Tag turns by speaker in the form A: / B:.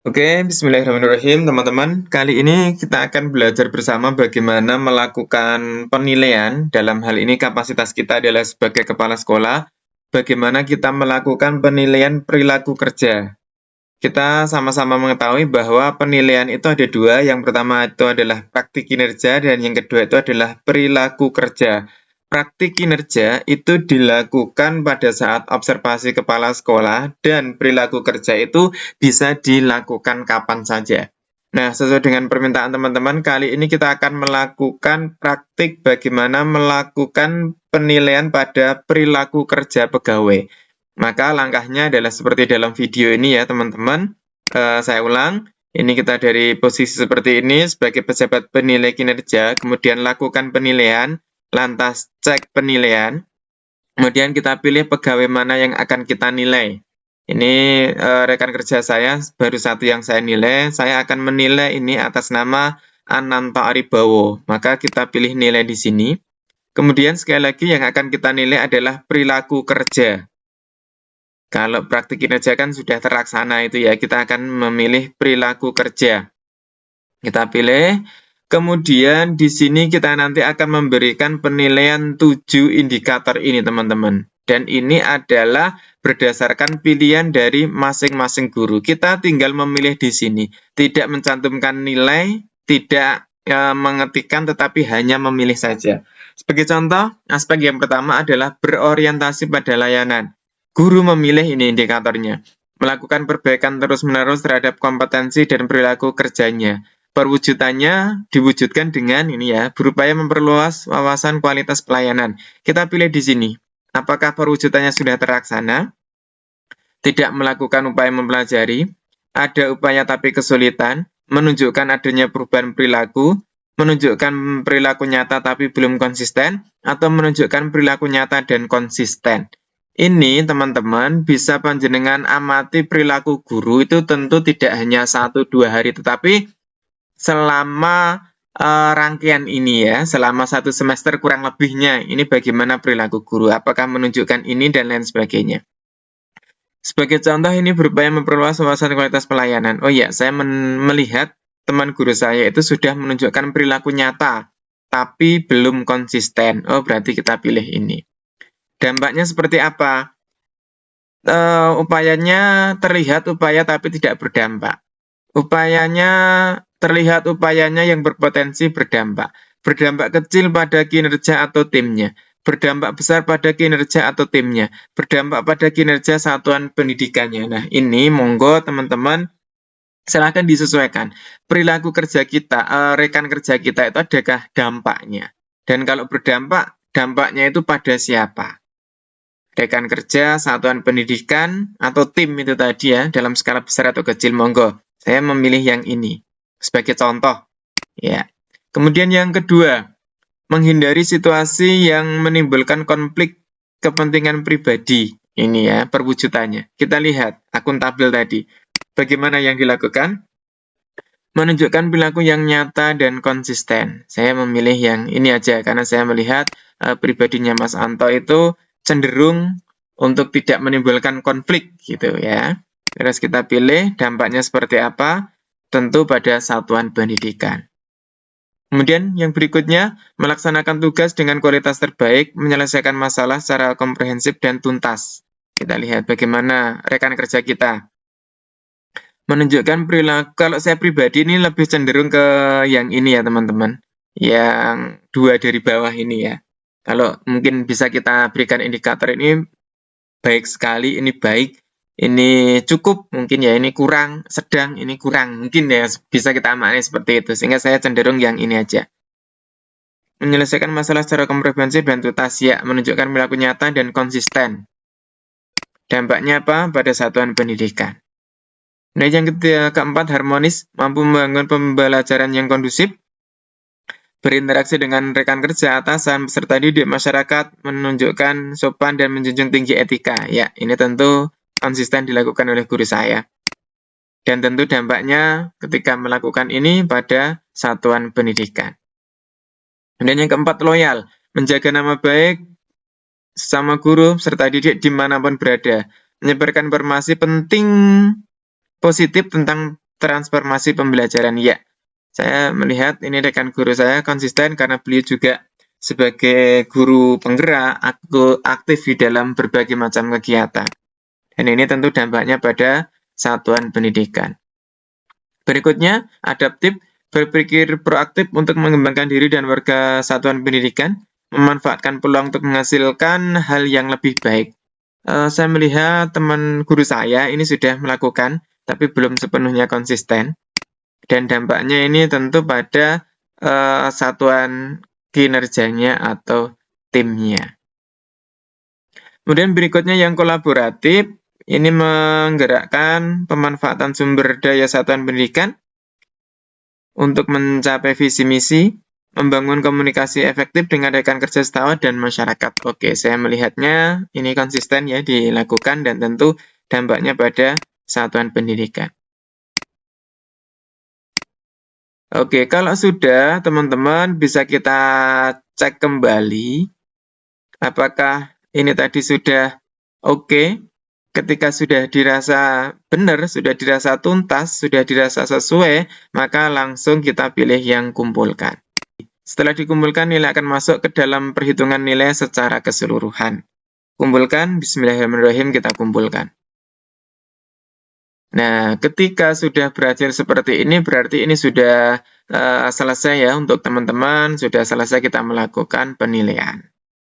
A: Oke, bismillahirrahmanirrahim teman-teman. Kali ini kita akan belajar bersama bagaimana melakukan penilaian, dalam hal ini kapasitas kita adalah sebagai kepala sekolah, bagaimana kita melakukan penilaian perilaku kerja. Kita sama-sama mengetahui bahwa penilaian itu ada dua, yang pertama itu adalah praktik kinerja dan yang kedua itu adalah perilaku kerja. Praktik kinerja itu dilakukan pada saat observasi kepala sekolah dan perilaku kerja itu bisa dilakukan kapan saja. Nah, sesuai dengan permintaan teman-teman, kali ini kita akan melakukan praktik bagaimana melakukan penilaian pada perilaku kerja pegawai. Maka langkahnya adalah seperti dalam video ini ya teman-teman. Saya ulang, ini kita dari posisi seperti ini sebagai pejabat penilai kinerja, kemudian lakukan penilaian, lantas cek penilaian, kemudian kita pilih pegawai mana yang akan kita nilai. Ini rekan kerja saya, baru satu yang saya nilai, saya akan menilai ini atas nama Ananto Aribowo. Maka kita pilih nilai di sini. Kemudian sekali lagi yang akan kita nilai adalah perilaku kerja. Kalau praktik kinerja kan sudah terlaksana itu ya, kita akan memilih perilaku kerja. Kita pilih, kemudian di sini kita nanti akan memberikan penilaian 7 indikator ini teman-teman. Dan ini adalah berdasarkan pilihan dari masing-masing guru. Kita tinggal memilih di sini, tidak mencantumkan nilai, tidak mengetikkan tetapi hanya memilih saja. Sebagai contoh, aspek yang pertama adalah berorientasi pada layanan. Guru memilih ini indikatornya, melakukan perbaikan terus-menerus terhadap kompetensi dan perilaku kerjanya. Perwujudannya diwujudkan dengan ini ya, berupaya memperluas wawasan kualitas pelayanan. Kita pilih di sini. Apakah perwujudannya sudah terlaksana? Tidak melakukan upaya mempelajari, ada upaya tapi kesulitan, menunjukkan adanya perubahan perilaku, menunjukkan perilaku nyata tapi belum konsisten, atau menunjukkan perilaku nyata dan konsisten. Ini teman-teman bisa panjenengan amati perilaku guru itu tentu tidak hanya 1-2 hari, tetapi selama rangkaian ini ya, selama 1 semester kurang lebihnya, ini bagaimana perilaku guru, apakah menunjukkan ini dan lain sebagainya. Sebagai contoh ini berupaya memperluas wawasan kualitas pelayanan. Oh ya, saya melihat teman guru saya itu sudah menunjukkan perilaku nyata, tapi belum konsisten. Oh, berarti kita pilih ini. Dampaknya seperti apa? Upayanya terlihat upaya tapi tidak berdampak. Upayanya terlihat upayanya yang berpotensi berdampak. Berdampak kecil pada kinerja atau timnya. Berdampak besar pada kinerja atau timnya. Berdampak pada kinerja satuan pendidikannya. Nah, ini monggo teman-teman silakan disesuaikan. Perilaku kerja kita, rekan kerja kita itu adakah dampaknya? Dan kalau berdampak, dampaknya itu pada siapa? Rekan kerja, satuan pendidikan, atau tim itu tadi ya, dalam skala besar atau kecil, monggo. Saya memilih yang ini sebagai contoh. Ya. Kemudian yang kedua, menghindari situasi yang menimbulkan konflik kepentingan pribadi. Ini ya, perwujudannya. Kita lihat akuntabel tadi. Bagaimana yang dilakukan? Menunjukkan perilaku yang nyata dan konsisten. Saya memilih yang ini aja, karena saya melihat pribadinya Mas Anto itu cenderung untuk tidak menimbulkan konflik gitu ya. Terus kita pilih dampaknya seperti apa, tentu pada satuan pendidikan. Kemudian yang berikutnya, melaksanakan tugas dengan kualitas terbaik, menyelesaikan masalah secara komprehensif dan tuntas. Kita lihat bagaimana rekan kerja kita. Menunjukkan perilaku, kalau saya pribadi ini lebih cenderung ke yang ini ya teman-teman. Yang 2 dari bawah ini ya. Kalau mungkin bisa kita berikan indikator ini baik sekali, ini baik, ini cukup, mungkin ya ini kurang, sedang, ini kurang. Mungkin ya bisa kita amati seperti itu, sehingga saya cenderung yang ini aja. Menyelesaikan masalah secara komprehensif dan tuntas, ya, menunjukkan perilaku nyata dan konsisten. Dampaknya apa? Pada satuan pendidikan. Nah, yang keempat, harmonis, mampu membangun pembelajaran yang kondusif, berinteraksi dengan rekan kerja, atasan, peserta didik, masyarakat, menunjukkan sopan dan menjunjung tinggi etika. Ya, ini tentu konsisten dilakukan oleh guru saya. Dan tentu dampaknya ketika melakukan ini pada satuan pendidikan. Dan yang keempat, loyal, menjaga nama baik sesama guru, serta didik dimanapun berada. Menyebarkan informasi penting positif tentang transformasi pembelajaran. Ya, saya melihat ini rekan guru saya konsisten karena beliau juga sebagai guru penggerak aktif di dalam berbagai macam kegiatan. Dan ini tentu dampaknya pada satuan pendidikan. Berikutnya, adaptif, berpikir proaktif untuk mengembangkan diri dan warga satuan pendidikan, memanfaatkan peluang untuk menghasilkan hal yang lebih baik. Saya melihat teman guru saya ini sudah melakukan, tapi belum sepenuhnya konsisten. Dan dampaknya ini tentu pada satuan kinerjanya atau timnya. Kemudian berikutnya yang kolaboratif, ini menggerakkan pemanfaatan sumber daya satuan pendidikan untuk mencapai visi misi, membangun komunikasi efektif dengan rekan kerja setawa dan masyarakat. Oke, saya melihatnya ini konsisten ya dilakukan dan tentu dampaknya pada satuan pendidikan. Oke, kalau sudah teman-teman bisa kita cek kembali apakah ini tadi sudah oke. Ketika sudah dirasa benar, sudah dirasa tuntas, sudah dirasa sesuai, maka langsung kita pilih yang kumpulkan. Setelah dikumpulkan, nilai akan masuk ke dalam perhitungan nilai secara keseluruhan. Kumpulkan, bismillahirrahmanirrahim, kita kumpulkan. Nah, ketika sudah berakhir seperti ini, berarti ini sudah selesai ya untuk teman-teman, sudah selesai kita melakukan penilaian.